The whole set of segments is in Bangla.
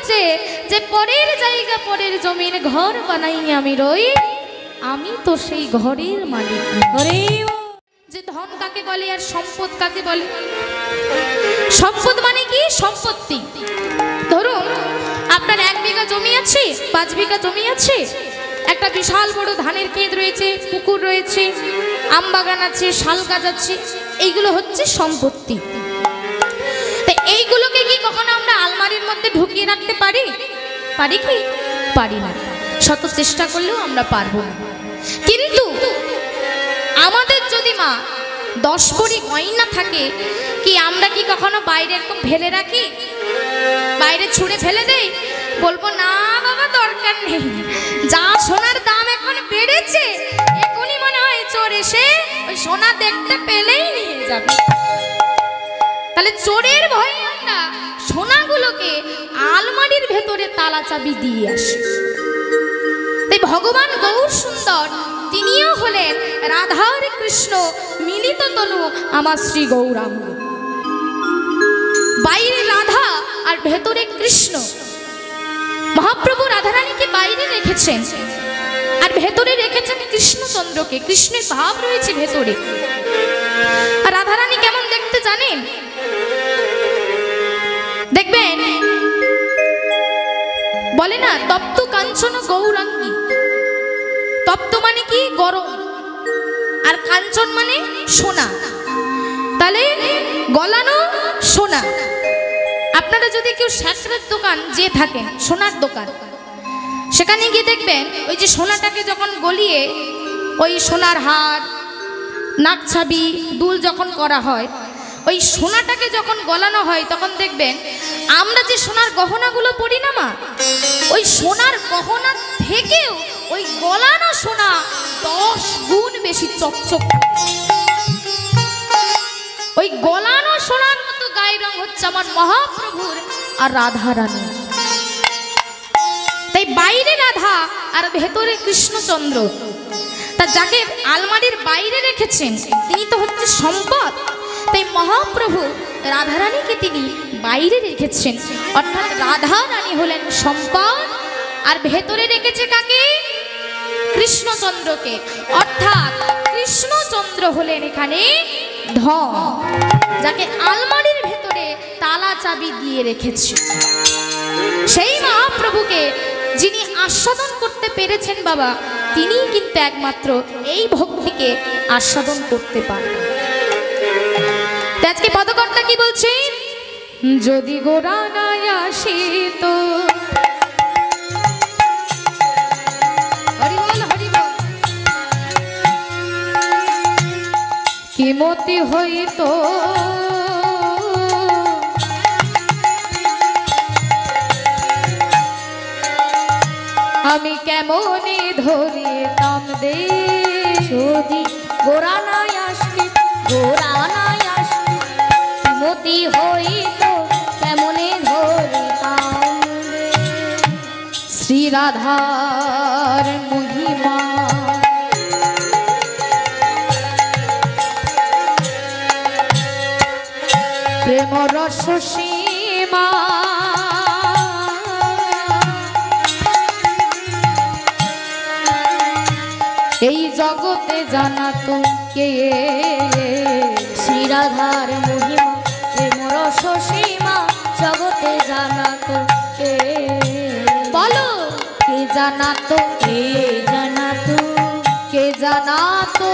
খুঁজে যে পরের জায়গা পরের জমির ঘর বানাই আমি রই, আমি তো সেই ঘরের মালিক। যে ধন কাকে বলে আর সম্পদ কাকে বলে? সম্পদ মানে কি? সম্পত্তি। ধরুন আপনার 1 বিঘা জমি আছে, 5 বিঘা জমি আছে, একটা বিশাল বড় ধানের ক্ষেত রয়েছে, পুকুর রয়েছে, আম বাগান আছে, শাল গাছ আছে, এইগুলো হচ্ছে সম্পত্তি। তো এইগুলোকে কি কখনো আমরা আলমারির মধ্যে ঢুকিয়ে রাখতে পারি? পারি কি? পারি না। শত চেষ্টা করলেও আমরা পারবো না। কিন্তু আমাদের যদি মা 10 ভরি গয়না থাকে, কি আমরা কি কখনো বাইরে এরকম ফেলে রাখি? বাইরে ছুঁড়ে ফেলে দেই? বলবো না বাবা দরকার নেই, যা সোনার দাম এখন বেড়েছে, এখনই মনে হয় চোর এসে ওই সোনা দেখতে পেলেই নিয়ে যাবে। তাহলে চোরের ভয়ে আমরা সোনাগুলোকে আলমারির ভেতরে তালা চাবি দিয়ে আসি। তাই ভগবান গৌর সুন্দর তিনিও হলেন রাধার কৃষ্ণ মিলিত তনু আমার শ্রী গৌরাঙ্গ। বাইরে রাধা আর ভেতরে কৃষ্ণ। মহাপ্রভু রাধারানীকে বাইরে রেখেছেন আর ভেতরে রেখেছেন কৃষ্ণচন্দ্রকে। কৃষ্ণের ভাব রয়েছে ভেতরে। আর রাধারানী কেমন দেখতে জানেন? দেখবেন বলে না তপ্ত কাঞ্চন গৌরাঙ্গী। তপ্ত মানে কি? গরম। আর কাঞ্চন মানে সোনা। তাহলে গলানো সোনা। আপনারা যদি কেউ শাস্ত্রের দোকান যে থাকেন, সোনার দোকান, সেখানে গিয়ে দেখবেন ওই যে সোনাটাকে যখন গলিয়ে ওই সোনার হার, নাকছাবি, দুল যখন করা হয়, ওই সোনাটাকে যখন গলানো হয় তখন দেখবেন আমরা যে সোনার গহনাগুলো পরি না মা, ওই সোনার গহনা থেকেও ওই গলানো সোনা 10 গুণ বেশি চকচক। ওই গলানো সোনার মতো গায়ের রং হচ্ছে আমার মহাপ্রভুর আর রাধারানী। তাই বাইরে রাধা আর ভেতরে কৃষ্ণচন্দ্র। তা যাকে আলমারির বাইরে রেখেছেন তিনি তো হচ্ছে সম্পদ। তাই মহাপ্রভু রাধারানীকে তিনি বাইরে রেখেছেন, অর্থাৎ রাধারানী হলেন সম্পদ। আর ভেতরে রেখেছে কাকে? কৃষ্ণচন্দ্রকে। অর্থাৎ কৃষ্ণচন্দ্র হলেন এখানে ধন, যাকে আলমারির ভেতরে তালা চাবি দিয়ে রেখেছে। সেই মহাপ্রভুকে যিনি আস্বাদন করতে পেরেছেন বাবা, তিনিই কিন্তু একমাত্র এই ভক্তিকে আস্বাদন করতে পারেন। আজকে পদকর্তা কি বলছেন? যদি গোরা নাই আসিত, কি মতি হইত, আমি কেমনে ধরিতাম দে। যদি গোরা নাই আসিত, গোরা নাই আসিত, কি মতি হইত, কেমনে ধরিতাম দে। শ্রী রাধার মহিমা প্রেম রস সীমা, এই জগতে জানাতো কে? শ্রী রাধার মহিমা প্রেম রস সীমা, জগতে জানাতো কে? বলো কে জানাতো? কে জানাতো? কে জানাতো?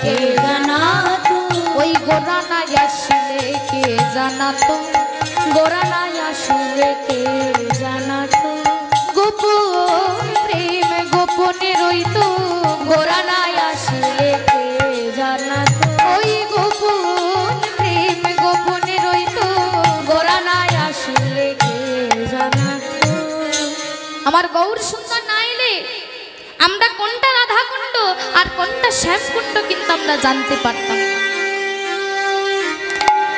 কে জানাতো? ওই গোরা নাই আসলে কে জানাতো? গোরা নাই আসলে কে জানাতো? গোপন প্রেম গোপনে রইতো, গোরা নাই আসলে কে জানাতো? ওই গোপন প্রেম গোপনে রইতো, গোরা নাই আসলে কে জানাতো? আমার গৌর সুন্দর না এলে আমরা কোনটা রাধা কুণ্ড আর কোনটা শ্যাম কুণ্ড কিন্তু আমরা জানতে পারতাম না।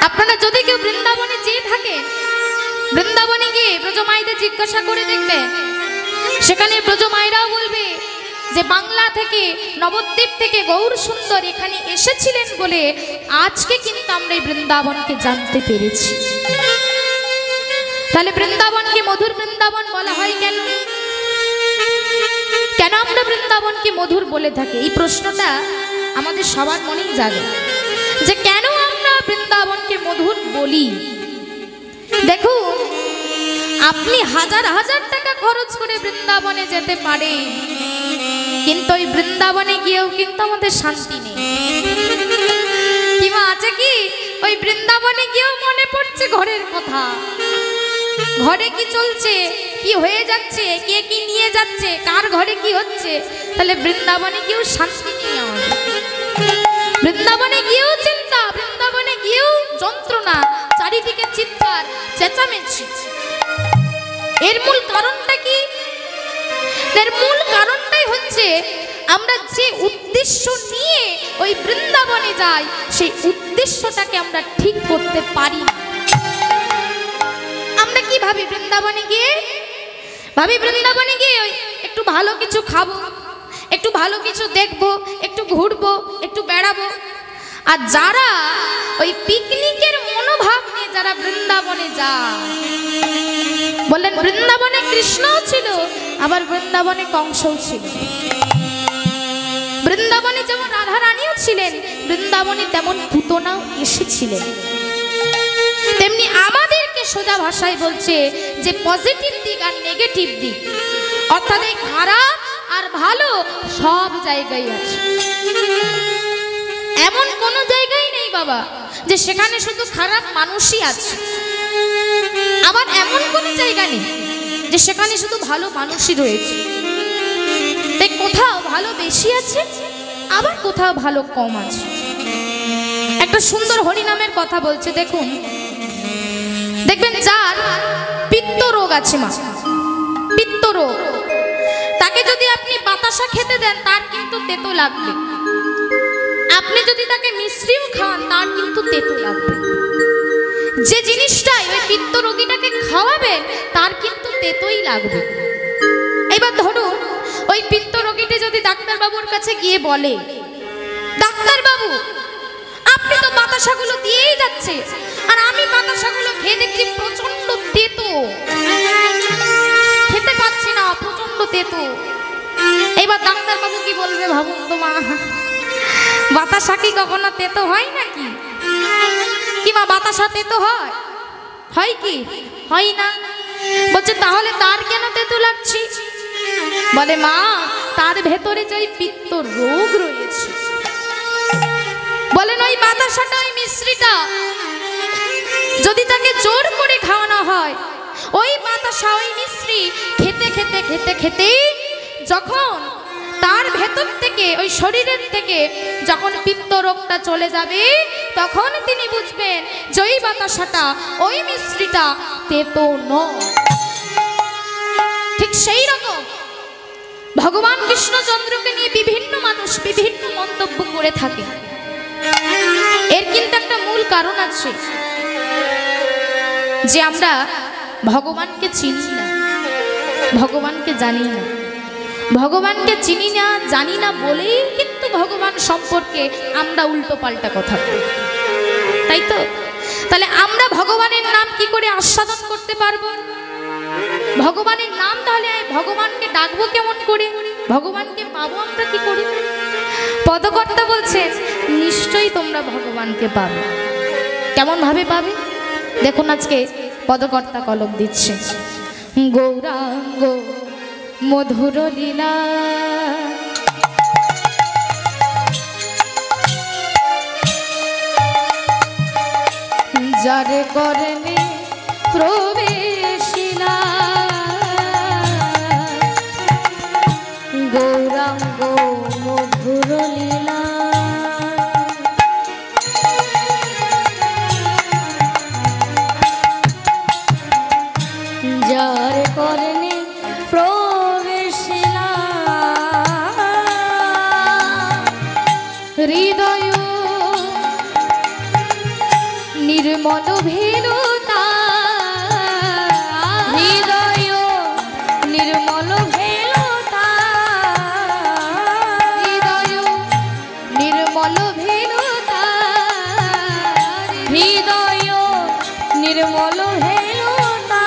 আপনারা যদি কেউ বৃন্দাবনে যেয়ে থাকে, বৃন্দাবনে গিয়ে ব্রজমাইদের জিজ্ঞাসা করে দেখবে, সেখানে ব্রজমাইরাও বলবে যে বাংলা থেকে, নবদ্বীপ থেকে গৌর সুন্দর এখানে এসেছিলেন বলে আজকে কিন্তু আমরা এই বৃন্দাবনকে জানতে পেরেছি। তাহলে বৃন্দাবনকে মধুর বৃন্দাবন বলা হয় কেন? কেন আমরা বৃন্দাবনকে মধুর বলে থাকি? এই প্রশ্নটা আমাদের সবার মনেই জাগে যে কেন আমরা বৃন্দাবনকে মধুর বলি। দেখুন, আপনি হাজার হাজার টাকা খরচ করে বৃন্দাবনে যেতে পারে, কিন্তু ওই বৃন্দাবনে গিয়েও কিন্তু আমাদের শান্তি নেই। কিংবা আছে কি, ওই বৃন্দাবনে গিয়েও মনে পড়ছে ঘরের কথা, ঘরে কি চলছে, কি হয়ে যাচ্ছে, কে কি নিয়ে যাচ্ছে, কার ঘরে কি হচ্ছে। তাহলে বৃন্দাবনে গিয়েও শান্তি নেই আমাদের। বৃন্দাবনে গিয়েও চিন্তা, বৃন্দাবনে গিয়েও যন্ত্রণা, চারিদিকে চিৎকার চেঁচামেচি। এর মূল কারণটা কি? এর মূল কারণটাই হচ্ছে আমরা যে উদ্দেশ্য নিয়ে ওই বৃন্দাবনে যাই, সেই উদ্দেশ্যটাকে আমরা ঠিক করতে পারি না। আমরা কি ভাবি বৃন্দাবনে গিয়ে? ভাবি বৃন্দাবনে গিয়ে একটু ভালো কিছু খাবো, একটু ভালো কিছু দেখবো, একটু ঘুরবো, একটু বেড়াবো। আর যারা ওই পিকনিকের মনোভাব নিয়ে যারা বৃন্দাবনে যায়, বললেন বৃন্দাবনে কৃষ্ণও ছিল, আবার বৃন্দাবনে কংসও ছিল। বৃন্দাবনে যেমন রাধা রানীও ছিলেন, বৃন্দাবনে তেমন পুতনাও এসেছিলেন। তেমনি আমাদেরকে সোজা ভাষায় বলছে যে পজিটিভ দিক আর নেগেটিভ দিক, অর্থাৎ এই খারাপ আর ভালো সব জায়গায় আছে। এমন কোনো জায়গায় নেই বাবা যে সেখানে শুধু খারাপ মানুষই আছে। আবার এমন কোনো জায়গা নেই যে সেখানে শুধু ভালো মানুষই রয়েছে। তাই কোথাও ভালো বেশি আছে, আবার কোথাও ভালো কম আছে। একটা সুন্দর হরিনামের কথা বলছে, দেখুন, দেখবেন যার পিত্ত রোগ আছে, মা পিত্ত রোগ, তাকে যদি আপনি বাতাসা খেতে দেন তার কিন্তু তেতো লাগবে। আপনি যদি তাকে মিশ্রিও খান তার কিন্তু তেতো লাগবে। যে জিনিসটাই ওই পিত্ত রোগীটাকে খাওয়াবেন তার কিন্তু তেতোই লাগবে। এবার ধরুন ওই পিত্ত রোগীটি যদি ডাক্তারবাবুর কাছে গিয়ে বলে, ডাক্তারবাবু আপনি তো বাতাসাগুলো দিয়েই যাচ্ছে, আর আমি বাতাসাগুলো খেয়ে দেখছি প্রচন্ড তেতো, খেতে পাচ্ছি না, প্রচন্ড তেতো। এবার ডাক্তারবাবু কি বলবে ভাবুন তো মা? বাতাসা কি কখনো তেতো হয় নাকি? কি মা বাতাসা তেতো হয়? হয় কি? হয় না। বলছে তাহলে তার কেন তেতো লাগছে? বলে মা, তার ভেতরে যে পিত্ত রোগ রয়েছে। বলেন ওই বাতাসাটা, ওই মিশ্রিটা যদি তাকে জোর করে খাওয়ানো হয়, ওই বাতাসা ওই মিশ্রি খেতে খেতে খেতে খেতে যখন তার ভেতর থেকে ওই শরীরের থেকে যখন পিত্ত রোগটা চলে যাবে, তখন তিনি বুঝবেন যে ওই বাতাসাটা, ওই মিশ্রিটা তেতো নয়। ঠিক সেই রকম ভগবান কৃষ্ণচন্দ্রকে নিয়ে বিভিন্ন মানুষ বিভিন্ন মন্তব্য করে থাকে। এর কিন্তু একটা মূল কারণ আছে যে আমরা ভগবানকে চিনি না, ভগবানকে জানি না। ভগবানকে চিনি না, জানি না বলেই কিন্তু ভগবান সম্পর্কে আমরা উল্টো পাল্টা কথা বলি, তাই তো? তাহলে আমরা ভগবানের নাম কি করে আস্বাদন করতে পারবো? ভগবানের নাম তাহলে ভগবানকে ডাকবো কেমন করে? ভগবানকে পাবো আমরা কি করে? পদকর্তা বলছে নিশ্চয়ই তোমরা ভগবানকে পাবে। কেমন ভাবে পাবে? দেখুন আজকে পদকর্তা কলম দিচ্ছে, গৌরাঙ্গ মধুর লীলা যারে করেনি প্রবেশিলা, গৌরাঙ্গ মধুর লীলা যারে করেনি প্রবেশিলা, হৃদয় নির্মল ভেলতা, হৃদয় নির্মল ভেলতা, হৃদয় নির্মল ভেলতা, হৃদয় নির্মল ভেলতা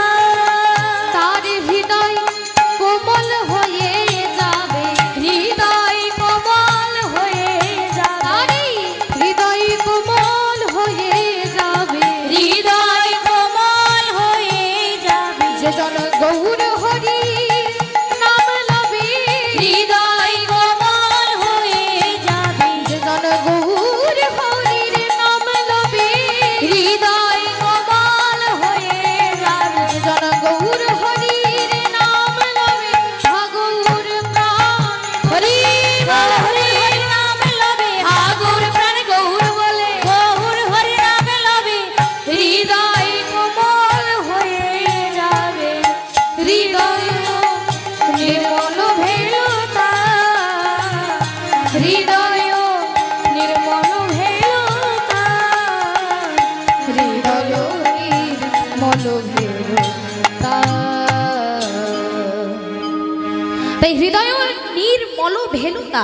মল ভেলুতা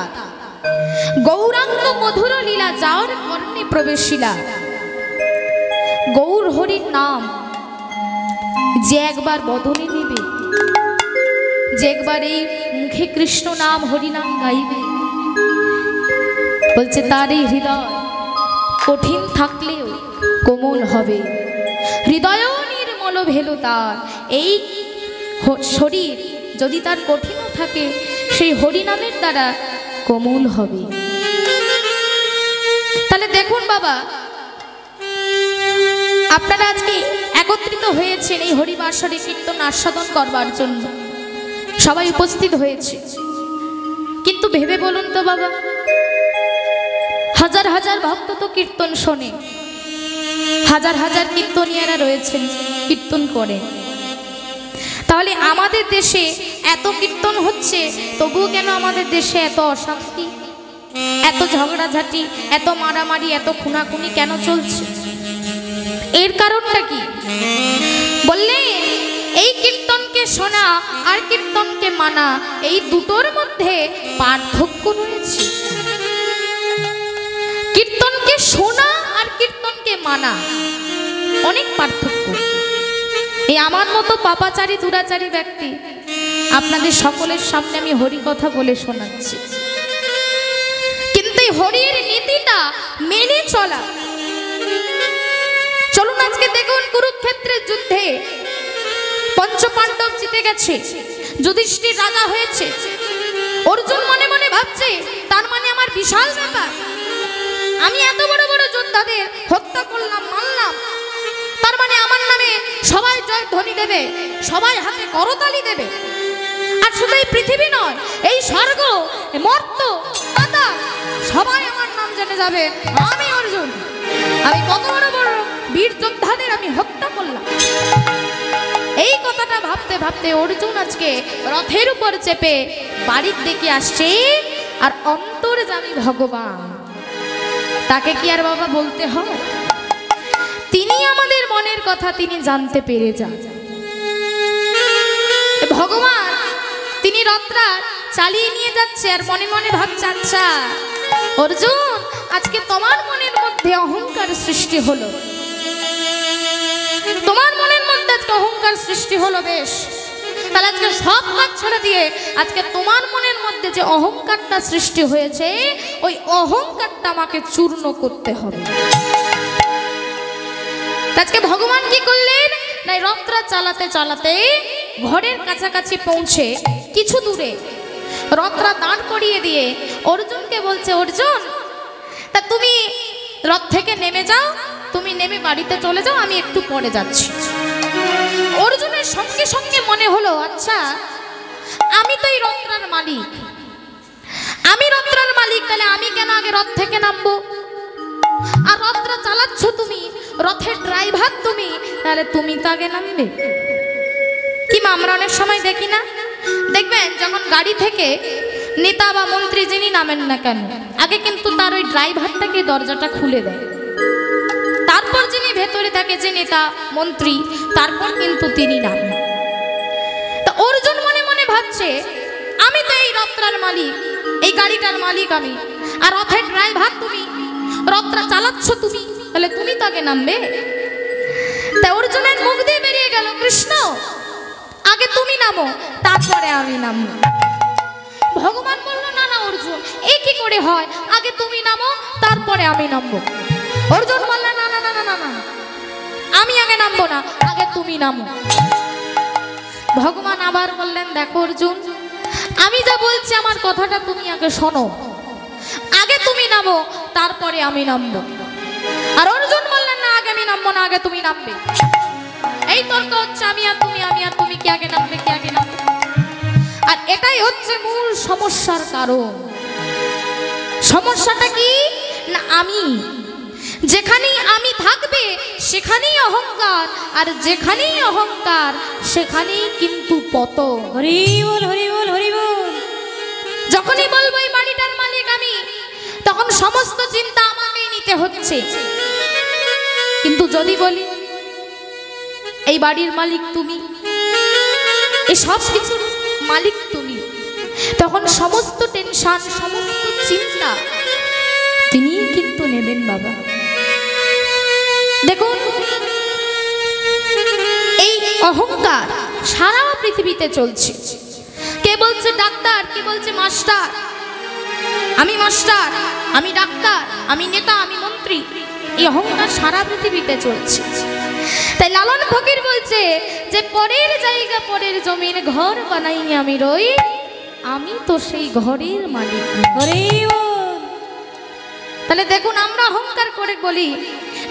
গৌরাঙ্গ মধুর লীলা যার কর্ণে প্রবেশিলা। গৌর হরির নাম যে একবার বদনে নেবে, যে একবার এই মুখে কৃষ্ণ নাম হরিনাম গাইবে, বলছে তার এই হৃদয় কঠিন থাকলেও কোমল হবে। হৃদয় নির্মল ভেলো তার, এই শরীর যদি তার কঠিনও থাকে সেই হরিনামের দ্বারা কোমল হবে। তাহলে দেখুন বাবা, আপনারা আজকে একত্রিত হয়েছেন এই হরিবাসরে কীর্তন আস্বাদন করবার জন্য, সবাই উপস্থিত হয়েছে। কিন্তু ভেবে বলুন তো বাবা, হাজার হাজার ভক্ত তো কীর্তন শোনে, হাজার হাজার কীর্তনিয়ারা রয়েছেন কীর্তন করে, তাহলে আমাদের দেশে এত কীর্তন হচ্ছে তবুও কেন আমাদের দেশে এত অশান্তি, এত ঝগড়াঝাটি, এত মারামারি, এত খুনাখুনি কেন চলছে? এর কারণটা কি? বললেন এই কীর্তনকে শোনা আর কীর্তনকে মানা, এই দুটোর মধ্যে পার্থক্য রয়েছে। কীর্তনকে শোনা আর কীর্তনকে মানা অনেক পার্থক্য। এই আমার মতো পাপাচারী দুরাচারী ব্যক্তি আপনাদের সকলের সামনে আমি হরি কথা বলে শোনাচ্ছি, কিন্তু এই হরির নীতিটা মেনে চলা। চলুন আজকে দেখুন কুরুক্ষেত্রের যুদ্ধে পঞ্চপাণ্ডব জিতে গেছে, যুধিষ্ঠির রাজা হয়েছে। অর্জুন মনে মনে ভাবছে তার মানে আমার বিশাল ব্যাপার, আমি এত বড় বড় যোদ্ধাদের হত্যা করলাম, মারলাম, তার মানে আমার নামে সবাই জয়ধ্বনি দেবে, সবাই হাতে করতালি দেবে। আর শুধু এই পৃথিবী নয়, এই স্বর্গ, মর্ত, পাতাল সবাই আমার নাম জেনে যাবে, আমি অর্জুন, আমি কত বড় বড় বীর যোদ্ধাদের আমি হত্যা করলাম। এই কথাটা ভাবতে ভাবতে অর্জুন আজকে রথের উপর চেপে বাড়ির দিকে আসছে। আর অন্তর্যামী ভগবান, তাকে কি আর বাবা বলতে হয়? তিনি আমাদের মনের কথা তিনি জানতে পেরে যান। ভগবান তিনি রথটা চালিয়ে নিয়ে যাচ্ছে আর মনে মনে ভাবছে, আচ্ছা অর্জুন, আজকে তোমার মনের মধ্যে অহংকার সৃষ্টি হলো, তোমার মনের মধ্যে আজকে অহংকার সৃষ্টি হলো, বেশ, তাহলে আজকে সব কাজ ছেড়ে দিয়ে আজকে তোমার মনের মধ্যে যে অহংকারটা সৃষ্টি হয়েছে ওই অহংকারটা আমাকে চূর্ণ করতে হবে। আজকে ভগবান কি করলেন না, রথটা চালাতে চালাতে ঘরের কাছাকাছি পৌঁছে কিছু দূরে রথটা দাঁড় করিয়ে দিয়ে অর্জুনকে বলছে, অর্জুন তা তুমি রথ থেকে নেমে যাও, তুমি নেমে বাড়িতে চলে যাও, আমি একটু পরে যাচ্ছি। অর্জুনের সঙ্গে সঙ্গে মনে হলো, আচ্ছা আমি তো এই রথটার মালিক, আমি রথটার মালিক, তাহলে আমি কেন আগে রথ থেকে নামবো? আর রথটা চালাচ্ছ তুমি, রথের ড্রাইভার তুমি, তাহলে তুমি তো আগে নামবে। কি আমরা অনেক সময় দেখি না, দেখবেন যখন গাড়ি থেকে নেতা বা মন্ত্রী যিনি নামেন না কেন, আগে কিন্তু তার ওই ড্রাইভারটাকে দরজাটা খুলে দেয়, তারপর যিনি ভেতরে থাকে যে নেতা মন্ত্রী, তারপর কিন্তু তিনি নামেন। তা অর্জুন মনে মনে ভাবছে, আমি তো এই রথটার মালিক, এই গাড়িটার মালিক আমি, আর রথের ড্রাইভার তুমি, রথটা চালাচ্ছ তুমি, তাহলে তুমি তো আগে নামবে। তা অর্জুনের মুখ দিয়ে বেরিয়ে গেল, কৃষ্ণ আগে তুমি নামো, তারপরে আমি নামবো। ভগবান বলল, না না অর্জুন, এ কি করে হয়, আগে তুমি নামো তারপরে আমি নামবো। অর্জুন বলল, না না না না না, আমি আগে নামবো না, আগে তুমি নামো। ভগবান আবার বললেন, দেখো অর্জুন, আমি যা বলছি আমার কথাটা তুমি আগে শোনো, আগে তুমি নামো তারপরে আমি নামবো। আর অর্জুন বললেন, না আগে আমি নামবো না, আগে তুমি নামবে। এই তর্ক হচ্ছে, আমি আর তুমি, কে আগে নামবে, কে আগে নামবে। আর এটাই হচ্ছে মূল সমস্যার কারণ। সমস্যাটা কি না, আমি যেখানেই আমি থাকবে সেখানেই অহংকার, আর যেখানেই অহংকার সেখানেই কিন্তু পতন। হরি বল, হরি বল, হরি বল। যখনই বলবো এই বাড়িটার মালিক আমি, তখন সমস্ত চিন্তা আমাকেই নিতে হচ্ছে। কিন্তু যদি বলি এই বাড়ির মালিক তুমি, এই সব কিছুর মালিক তুমি, তখন সমস্ত টেনশন, সমস্ত চিন্তা তিনি কিন্তু নেবেন বাবা। দেখুন, এই অহংকার সারা পৃথিবীতে চলছে। কে বলছে ডাক্তার, কে বলছে মাস্টার, আমি মাস্টার, আমি ডাক্তার, আমি নেতা, আমি মন্ত্রী। এই অহংকার সারা পৃথিবীতে চলছে। তাই লালন ফকির বলছে যে পরের জায়গা পরের জমিন ঘর বানাই আমি রই, আমি তো সেই ঘরের মালিক। তাহলে দেখুন, আমরা অহংকার করে বলি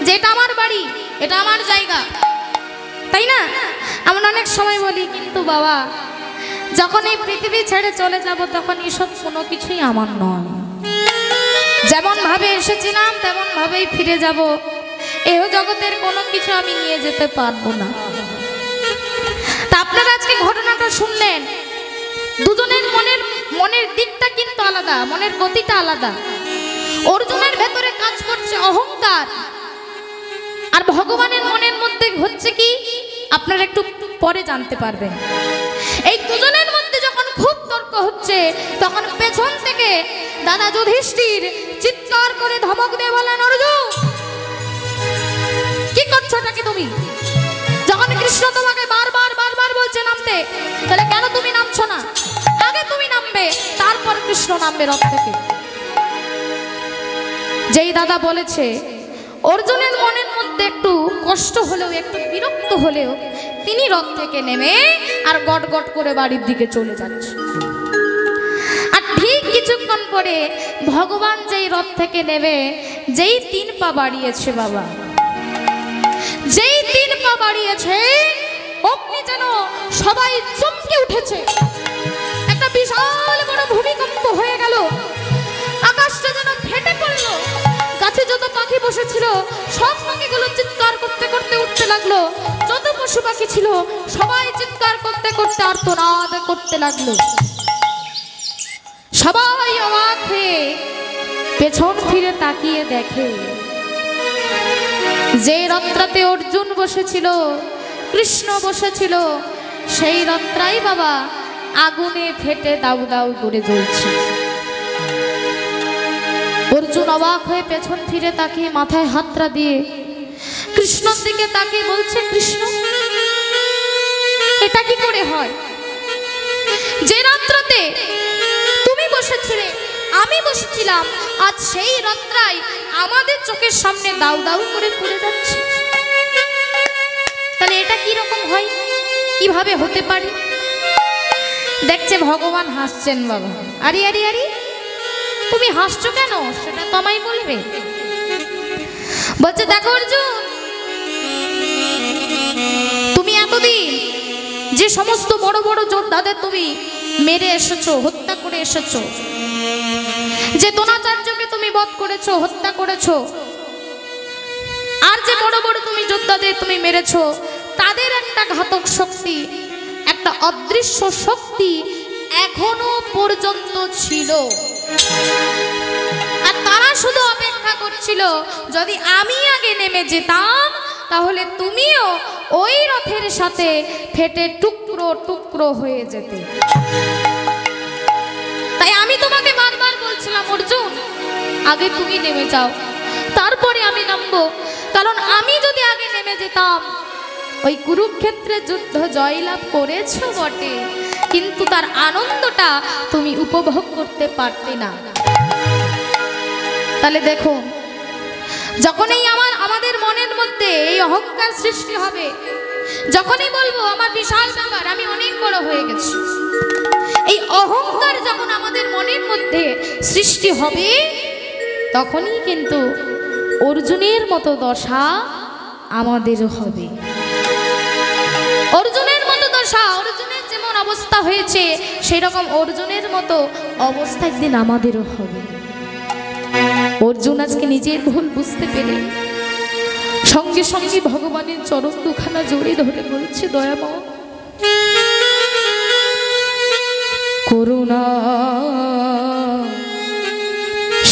যে এটা আমার বাড়ি, এটা আমার জায়গা, তাই না? আমরা অনেক সময় বলি, কিন্তু বাবা যখন এই পৃথিবী ছেড়ে চলে যাব তখন এসব কোনো কিছুই আমার নয়। যেমন ভাবে এসেছিলাম তেমন ভাবেই ফিরে যাব। এও জগতের কোনো কিছু আমি নিয়ে যেতে পারবো না। তা আপনারা আজকে ঘটনাটা শুনলেন, দুজনের মনের দিকটা কিন্তু আলাদা, মনের গতিটা আলাদা। অর্জুনের ভেতরে কাজ করছে অহংকার, আর ভগবানের মনের মধ্যে হচ্ছে কি আপনারা একটু পরে জানতে পারবেন। এই দুজনের মধ্যে যখন খুব তর্ক হচ্ছে তখন পেছন থেকে দাদা যুধিষ্ঠির চিৎকার করে ধমক দিয়ে বলেন, অর্জুন কি করছো নাকি তুমি? যখন কৃষ্ণ তোমাকে বারবার বারবার বলছে নামতে, তাহলে কেন তুমি নামছো না? আগে তুমি নামবে, তারপর কৃষ্ণ নামবে রথ থেকে। যেই দাদা বলেছে, অর্জুনের মনের মধ্যে একটু কষ্ট হলেও, একটু বিরক্ত হলেও তিনি রথ থেকে নেমে আর গট গট করে বাড়ির দিকে চলে যাচ্ছে। আর ঠিক কিছুক্ষণ পরে ভগবান যেই রথ থেকে নেমে যেই 3 পা বাড়িয়েছে বাবা, যেই 3 পা বাড়িয়েছে, অমনি যেন সবাই চমকে উঠেছে। একটা বিশাল বড় ভূমিকম্প হয়ে গেল, আকাশটা যেন ফেটে পড়ল। গাছে যত পাখি বসেছিল সব পাখিগুলো চিৎকার করতে করতে উঠতে লাগলো। যত পশু পাখি ছিল সবাই চিৎকার করতে করতে আর্তনাদ করতে লাগলো। সবাই অবাক হয়ে পেছন ফিরে তাকিয়ে দেখে, যে রথটাতে অর্জুন বসেছিল, কৃষ্ণ বসেছিল, সেই রথটাই বাবা আগুনে ফেটে দাউ দাউ করে জ্বলছে। অর্জুন অবাক হয়ে পেছন ফিরে তাকিয়ে মাথায় হাতটা দিয়ে কৃষ্ণর দিকে তাকিয়ে বলছে, কৃষ্ণ এটা কি করে হয়? যে রাত্রাতে তুমি বসেছিলে, আমি বসেছিলাম, আজ সেই রাত্রাই আমাদের চোখের সামনে দাউ দাউ করে পড়ে যাচ্ছে। তাহলে এটা কি রকম হয়, কিভাবে হতে পারে? দেখছে ভগবান হাসছেন বাবা। আরে আরে আরে, তুমি হাসছো কেন সেটা তো আমায় বলবে। বলছে, দেখো অর্জুন, তুমি এতদিন যে সমস্ত বড় বড় যোদ্ধাদের তুমি মেরে এসেছো, হত্যা করে এসেছো, যে দ্রোণাচার্যকে তুমি বধ করেছো, হত্যা করেছো, আর যে বড় বড় তুমি যোদ্ধাদের তুমি মেরেছো, তাদের একটা ঘাতক শক্তি, একটা অদৃশ্য শক্তি এখনো পর্যন্ত ছিল। আর তারা শুধু অপেক্ষা করছিল, যদি আমি আগে নেমে যেতাম তাহলে তুমিও ওই রথের সাথে ফেটে টুকরো টুকরো হয়ে যেতে। তাই আমি তোমাকে বারবার বলছিলাম, অর্জুন আগে তুমি নেমে যাও, তারপরে আমি নামবো। কারণ আমি যদি আগে নেমে যেতাম, ওই কুরুক্ষেত্রে যুদ্ধ জয়লাভ করেছো বটে, কিন্তু তার আনন্দটা তুমি উপভোগ করতে পারতে না। তাহলে দেখো, যখনই আমাদের মনের মধ্যে এই অহংকার সৃষ্টি হবে, যখনই বলবো আমার বিশাল ব্যাপার, আমি অনেক বড় হয়ে গেছি, এই অহংকার যখন আমাদের মনের মধ্যে সৃষ্টি হবে, তখনই কিন্তু অর্জুনের মতো দশা আমাদের হবে। অর্জুনের মতো দশা, অর্জুনের যেমন অবস্থা হয়েছে সেই রকম অর্জুনের মতো অবস্থা একদিন আমাদেরও হবে। অর্জুন আজকে নিজের ভুল বুঝতে পেরে সঙ্গে সঙ্গে ভগবানের চরণ দুখানা জড়িয়ে ধরে বলছে, দয়াময় করুণা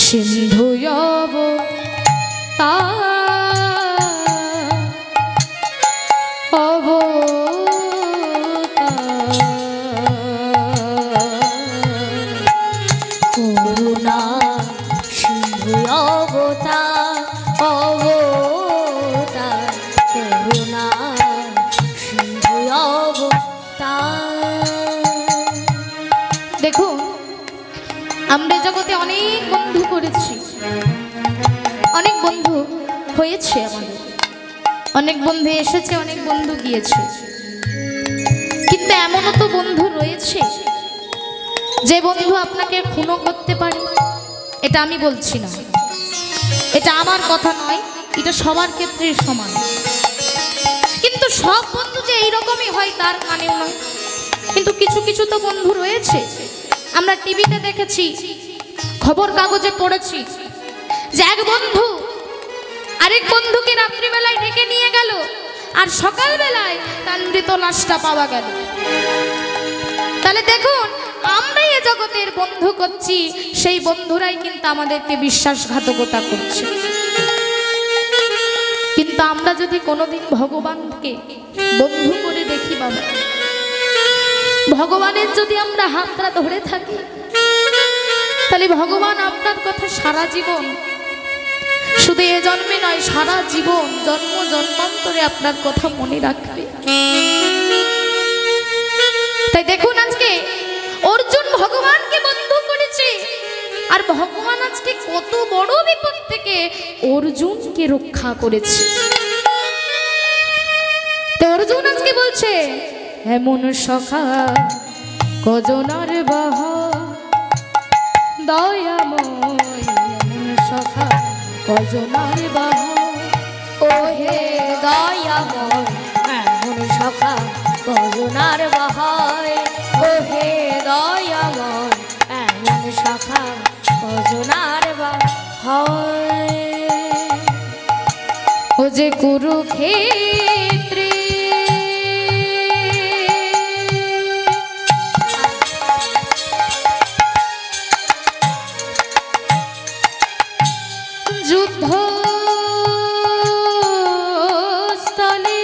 সিন্ধু দেখুন, আমরা জগতে অনেক বন্ধু করেছি, অনেক বন্ধু হয়েছে আমাদের, অনেক বন্ধু এসেছে, অনেক বন্ধু গিয়েছে, কিন্তু এমনও তো বন্ধু রয়েছে যে বন্ধু আপনাকে খুনও করতে পারে। এটা আমি বলছি না, এটা আমার কথা নয়, এটা সবার ক্ষেত্রে সমান। কিন্তু সব বন্ধু যে এইরকমই হয় তার মানেও নয়। কিন্তু কিছু কিছু তো বন্ধু রয়েছে, আমরা টিভিতে দেখেছি, খবর কাগজে পড়েছি, যে এক বন্ধু আরেক বন্ধুকে রাত্রিবেলায় ডেকে নিয়ে গেল আর সকালবেলায় তার মৃত লাশটা পাওয়া গেল। তাহলে দেখুন, আমরাই এ জগতের বন্ধু করছি, সেই বন্ধুরাই কিন্তু আমাদেরকে বিশ্বাসঘাতকতা করছে। কিন্তু আমরা যদি কোনোদিন ভগবানকে বন্ধু করে দেখি বাবা, ভগবানের যদি আমরা হাতটা ধরে থাকি, তাহলে ভগবান আপনার কথা সারা জীবন, শুধু এ জন্মে নয়, সারা জীবন জন্ম জন্মান্তরে আপনার কথা মনে রাখবে। তাই দেখুন, আজকে অর্জুন ভগবানকে বন্ধু করেছে, আর ভগবান আজকে কত বড় বিপদ থেকে অর্জুনকে রক্ষা করেছে। তো অর্জুন আজকে বলছে, এমন সখা কজনার বাহা দয়াময়, এমন সখা কজনার বাহা, ও হে দয়াময় এমন সখা কজনার বাহায়, ও হে দয়াময় এমন সখা কজনার বাহায়। ও যে কুরুক্ষেত্রে যুদ্ধ স্থলে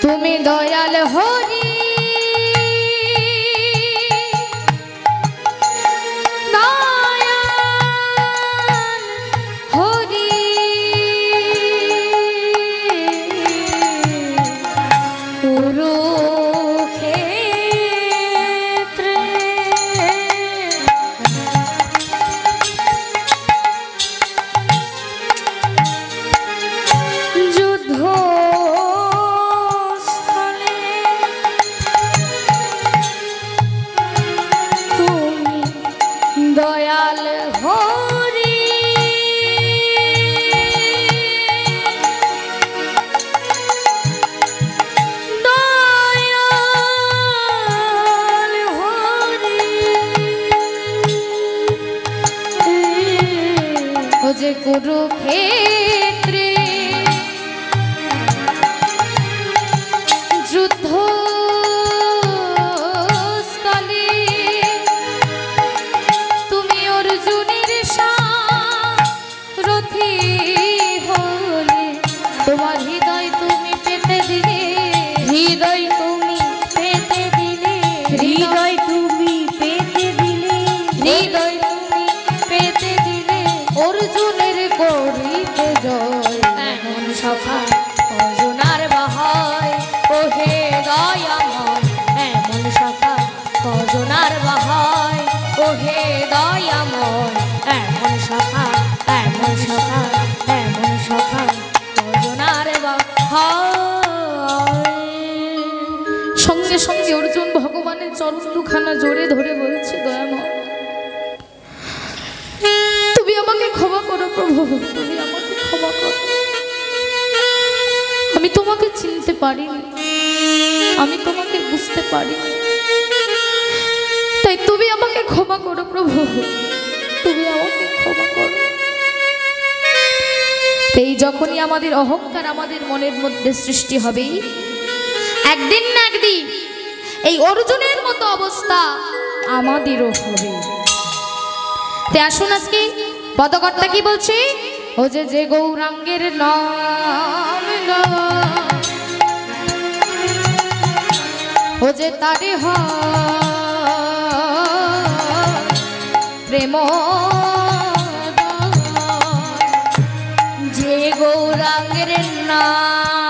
তুমি দয়াল হরি, দয়াল হরি দয়াল হরি, ও যে কুরুক্ষেত্রে যুদ্ধ স্থলে তুমি অর্জুনের সারথি হলে, তোমার হৃদয় তুমি পেতে দিলে, হৃদয় তুমি পেতে দিলে, হৃদয় তুমি পেতে দিলে, হৃদয় তুমি পেতে দিলে, অর্জুনের করিতে জয়, এমন সখা কজনার বাহায়, ও হে দয়াময় এমন সখা কজনার বাহায়, ও হে দয়াময় এমন সখা, এমন সখা, এমন সখা কজনার বাহায়। সঙ্গে সঙ্গে অর্জুন ভগবানের চরণ দুখানা জোরে ধরে বলছে, দয়াময় তুমি আমাকে ক্ষমা করো প্রভু, তুমি আমাকে ক্ষমা করো, আমি তোমাকে চিনতে পারিনি, আমি তোমাকে বুঝতে পারিনি, তাই তুমি আমাকে ক্ষমা করো প্রভু, তুমি আমাকে ক্ষমা করো। এই যখনই আমাদের অহংকার আমাদের মনের মধ্যে সৃষ্টি হবে, একদিন না একদিন এই অর্জুনের মতো অবস্থা আমাদেরও হবে। তে আসুন আজকে পদকর্তা কি বলছে, ও যে যে গৌরাঙ্গের নাম ও যে তারে প্রেম, যে গৌরাঙ্গের নাম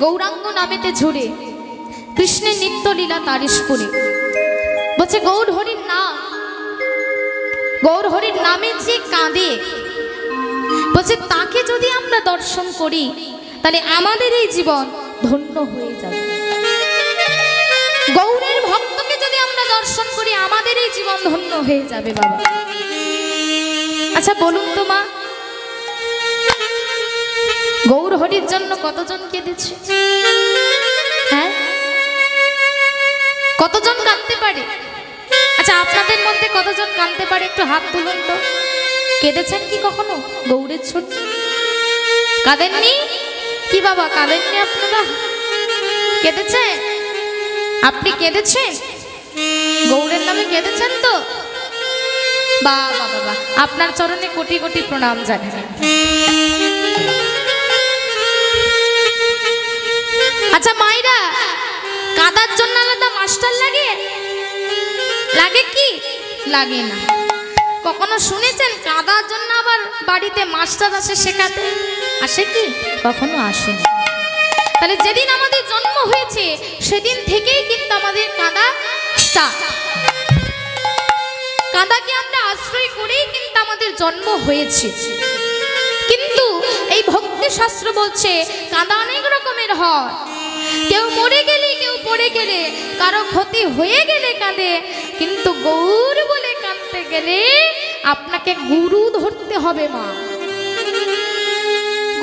গৌরাঙ্গ নামেতে ঝুড়ে কৃষ্ণের নিত্য লীলা তারিশপুরে। বলছে গৌর হরির নাম, গৌর হরির নামে যে কাঁদে, বলছে তাকে যদি আমরা দর্শন করি তাহলে আমাদের এই জীবন ধন্য হয়ে যাবে। গৌরের ভক্তকে যদি আমরা দর্শন করি আমাদের এই জীবন ধন্য হয়ে যাবে বাবা। আচ্ছা বলুন তো মা, গৌর হরির জন্য কতজন কেঁদেছে? হ্যাঁ, কতজন কাঁদতে পারে? আচ্ছা আপনাদের মধ্যে কতজন কাঁদতে পারে একটু হাত তুলুন তো। কেঁদেছেন কি কখনো গৌরের জন্য? কাঁদেননি কি বাবা? কাঁদেননি আপনারা? কেঁদেছেন? আপনি কেঁদেছেন? গৌরের নামে কেঁদেছেন তো? বাবা বাবা, আপনার চরণে কোটি কোটি প্রণাম জানাই। আচ্ছা মায়েরা, কাদার জন্য আলাদা মাস্টার লাগে? লাগে কি? লাগে না। কখনো শুনেছেন কাদার জন্য আবার বাড়িতে মাস্টার আসে শেখাতে? আসে কি? কখনো আসে না। তাহলে যেদিন আমাদের জন্ম হয়েছে সেদিন থেকেই কিন্তু আমাদের কাদা স্টার্ট। কাদাকে আমরা আশ্রয় করেই কিন্তু আমাদের জন্ম হয়েছে। কিন্তু এই ভক্তি শাস্ত্র বলছে কাদা অনেক রকমের হয়। কেউ মরে গেলে, কেউ পড়ে গেলে, কারো ক্ষতি হয়ে গেলে কাঁদে। কিন্তু গৌর বলে কাঁদতে গেলে আপনাকে গুরু ধরতে হবে মা।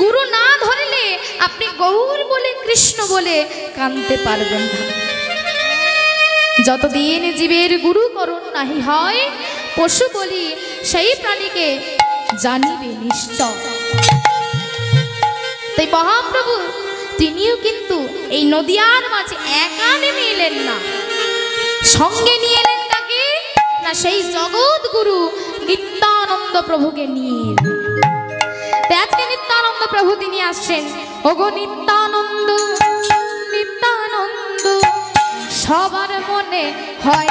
গুরু না ধরলে আপনি গৌর বলে কৃষ্ণ বলে কাঁদতে পারবেন না। যতদিন জীবের গুরুকরণ নাহি হয়, পশু বলি সেই প্রাণীকে জানিবে নিশ্চয়। তাই মহাপ্রভু তিনিও কিন্তু এই নদিয়ার মাঝে একা নেমে এলেন না, সঙ্গে নিয়ে এলেন কাকে না? সেই জগৎ গুরু নিত্যানন্দ প্রভুকে নিয়ে এলেন। আজকে নিত্যানন্দ প্রভু তিনি আসছেন। ওগো নিত্যানন্দ, নিত্যানন্দ সবার মনে হয়